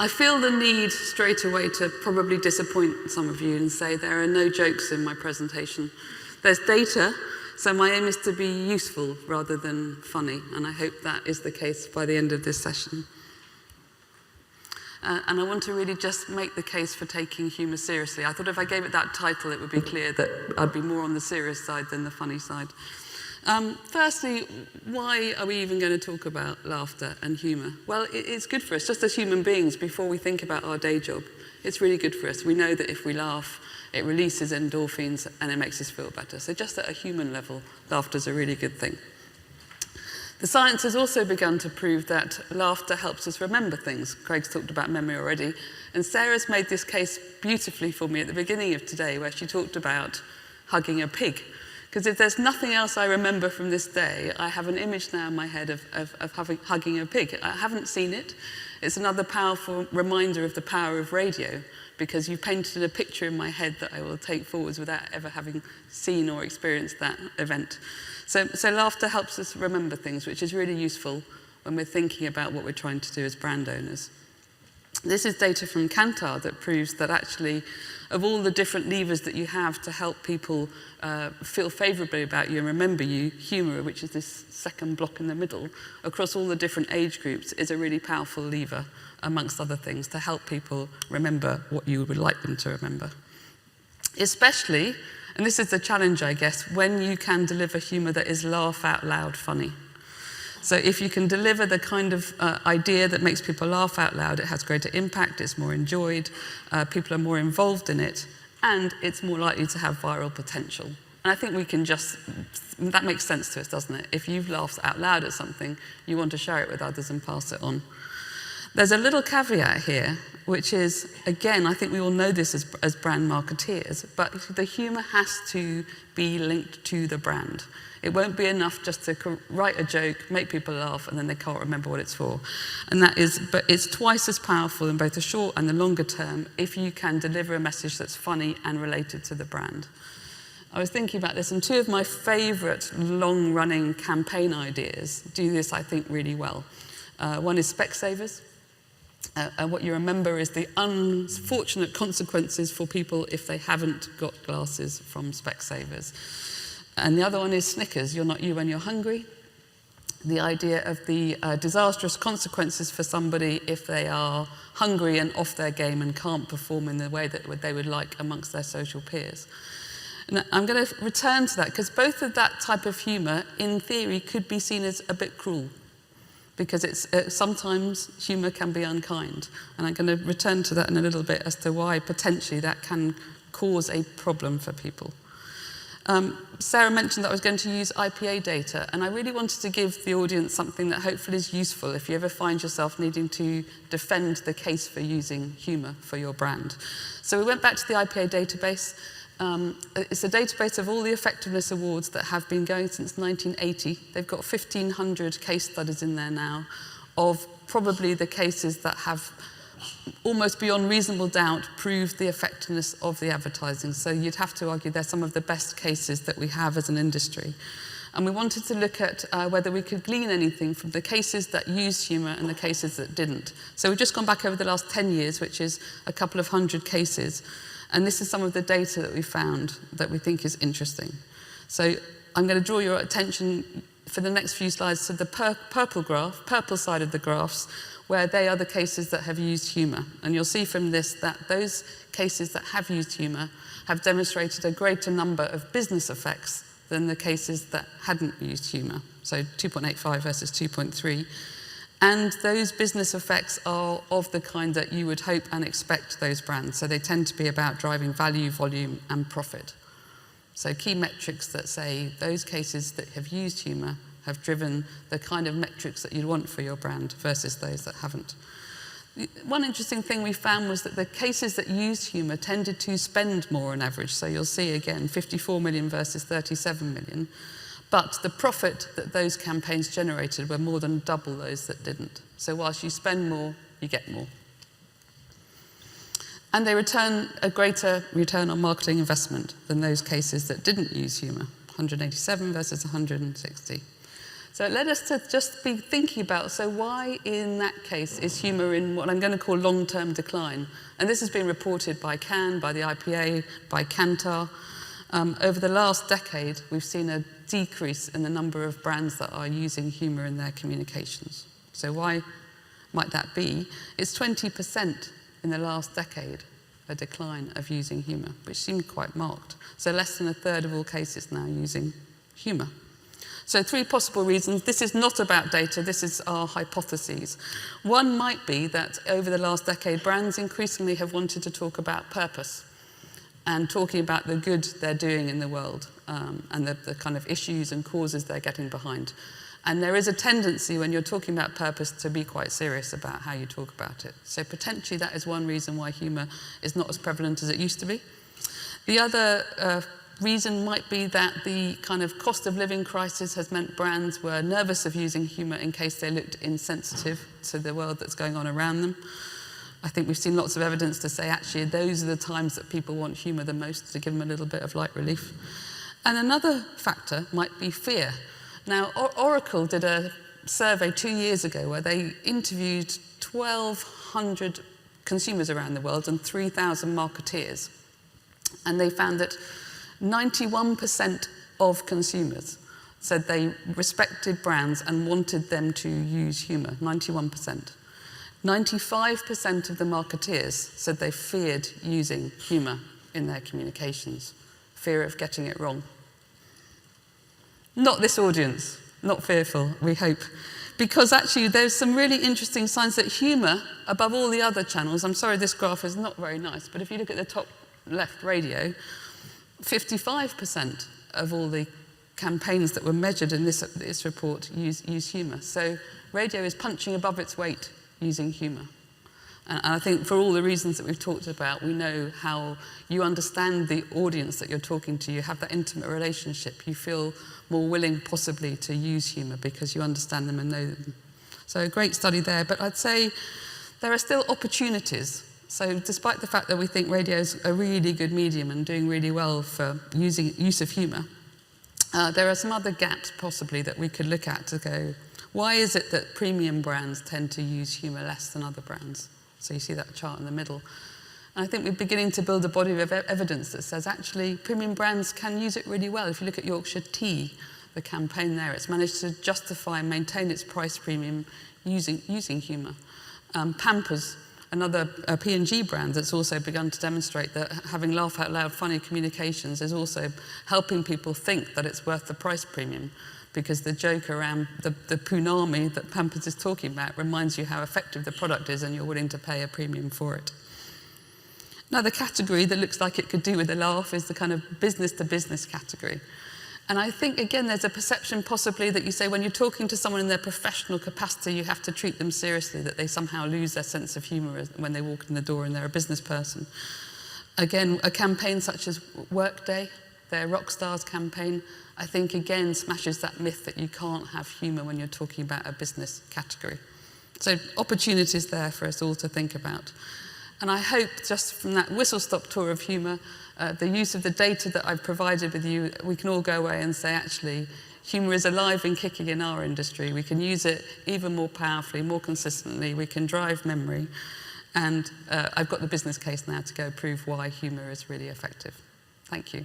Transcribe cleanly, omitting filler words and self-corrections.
I feel the need straight away to probably disappoint some of you and say there are no jokes in my presentation. There's data, so my aim is to be useful rather than funny, and I hope that is the case by the end of this session. And I want to really just make the case for taking humour seriously. I thought if I gave it that title, it would be clear that I'd be more on the serious side than the funny side. Firstly, why are we even going to talk about laughter and humour? Well, it's good for us, just as human beings, before we think about our day job. It's really good for us. We know that if we laugh, it releases endorphins and it makes us feel better. So just at a human level, laughter is a really good thing. The science has also begun to prove that laughter helps us remember things. Craig's talked about memory already. And Sarah's made this case beautifully for me at the beginning of today, where she talked about hugging a pig. Because if there's nothing else I remember from this day, I have an image now in my head of hugging a pig. I haven't seen it. It's another powerful reminder of the power of radio, because you've painted a picture in my head that I will take forwards without ever having seen or experienced that event. So laughter helps us remember things, which is really useful when we're thinking about what we're trying to do as brand owners. This is data from Kantar that proves that actually, of all the different levers that you have to help people feel favourably about you and remember you, humour, which is this second block in the middle, across all the different age groups, is a really powerful lever, amongst other things, to help people remember what you would like them to remember. Especially, and this is the challenge, I guess, when you can deliver humour that is laugh out loud funny. So if you can deliver the kind of idea that makes people laugh out loud, it has greater impact, it's more enjoyed, people are more involved in it, and it's more likely to have viral potential. And I think we can that makes sense to us, doesn't it? If you've laughed out loud at something, you want to share it with others and pass it on. There's a little caveat here, which is, again, I think we all know this as brand marketeers, but the humour has to be linked to the brand. It won't be enough just to write a joke, make people laugh, and then they can't remember what it's for. But it's twice as powerful in both the short and the longer term if you can deliver a message that's funny and related to the brand. I was thinking about this, and two of my favourite long-running campaign ideas do this, I think, really well. One is Specsavers. And what you remember is the unfortunate consequences for people if they haven't got glasses from Specsavers. And the other one is Snickers, you're not you when you're hungry. The idea of the disastrous consequences for somebody if they are hungry and off their game and can't perform in the way that they would like amongst their social peers. And I'm going to return to that, because both of that type of humour, in theory, could be seen as a bit cruel, because sometimes humour can be unkind. And I'm going to return to that in a little bit as to why potentially that can cause a problem for people. Sarah mentioned that I was going to use IPA data, and I really wanted to give the audience something that hopefully is useful if you ever find yourself needing to defend the case for using humour for your brand. So we went back to the IPA database. It's a database of all the effectiveness awards that have been going since 1980. They've got 1,500 case studies in there now of probably the cases that have almost beyond reasonable doubt proved the effectiveness of the advertising. So you'd have to argue they're some of the best cases that we have as an industry. And we wanted to look at whether we could glean anything from the cases that used humour and the cases that didn't. So we've just gone back over the last 10 years, which is a couple of hundred cases. And this is some of the data that we found that we think is interesting. So I'm going to draw your attention for the next few slides to the purple side of the graphs, where they are the cases that have used humour. And you'll see from this that those cases that have used humour have demonstrated a greater number of business effects than the cases that hadn't used humour. So 2.85 versus 2.3. And those business effects are of the kind that you would hope and expect those brands. So they tend to be about driving value, volume, and profit. So key metrics that say those cases that have used humour have driven the kind of metrics that you'd want for your brand versus those that haven't. One interesting thing we found was that the cases that used humour tended to spend more on average. So you'll see again, 54 million versus 37 million. But the profit that those campaigns generated were more than double those that didn't. So whilst you spend more, you get more. And they return a greater return on marketing investment than those cases that didn't use humour, 187 versus 160. So it led us to just be thinking about, so why in that case is humour in what I'm going to call long-term decline? And this has been reported by Cannes, by the IPA, by Kantar. Over the last decade, we've seen a decrease in the number of brands that are using humour in their communications. So why might that be? It's 20% in the last decade, a decline of using humour, which seemed quite marked. So less than a third of all cases now using humour. So 3 possible reasons. This is not about data, this is our hypotheses. One might be that over the last decade, brands increasingly have wanted to talk about purpose and talking about the good they're doing in the world and the kind of issues and causes they're getting behind. And there is a tendency when you're talking about purpose to be quite serious about how you talk about it. So potentially that is one reason why humour is not as prevalent as it used to be. The other reason might be that the kind of cost of living crisis has meant brands were nervous of using humour in case they looked insensitive to the world that's going on around them. I think we've seen lots of evidence to say actually those are the times that people want humour the most, to give them a little bit of light relief. And another factor might be fear. Now, Oracle did a survey 2 years ago where they interviewed 1,200 consumers around the world and 3,000 marketeers. And they found that 91% of consumers said they respected brands and wanted them to use humour, 91%. 95% of the marketeers said they feared using humour in their communications, fear of getting it wrong. Not this audience, not fearful, we hope. Because actually there's some really interesting signs that humour, above all the other channels, I'm sorry this graph is not very nice, but if you look at the top left, radio, 55% of all the campaigns that were measured in this report use humour. So radio is punching above its weight using humour. And I think for all the reasons that we've talked about, we know how you understand the audience that you're talking to, you have that intimate relationship, you feel more willing possibly to use humour because you understand them and know them. So a great study there, but I'd say there are still opportunities. So despite the fact that we think radio is a really good medium and doing really well for use of humour, there are some other gaps possibly that we could look at to go, why is it that premium brands tend to use humour less than other brands? So you see that chart in the middle. And I think we're beginning to build a body of evidence that says actually premium brands can use it really well. If you look at Yorkshire Tea, the campaign there, it's managed to justify and maintain its price premium using humour. Pampers, another P&G brand that's also begun to demonstrate that having laugh out loud funny communications is also helping people think that it's worth the price premium, because the joke around the punami that Pampers is talking about reminds you how effective the product is and you're willing to pay a premium for it. Another category that looks like it could do with a laugh is the kind of business-to-business category. And I think, again, there's a perception possibly that you say when you're talking to someone in their professional capacity, you have to treat them seriously, that they somehow lose their sense of humour when they walk in the door and they're a business person. Again, a campaign such as Workday, their Rockstars campaign, I think, again, smashes that myth that you can't have humour when you're talking about a business category. So opportunities there for us all to think about. And I hope just from that whistle-stop tour of humour, the use of the data that I've provided with you, we can all go away and say, actually, humour is alive and kicking in our industry. We can use it even more powerfully, more consistently. We can drive memory. And I've got the business case now to go prove why humour is really effective. Thank you.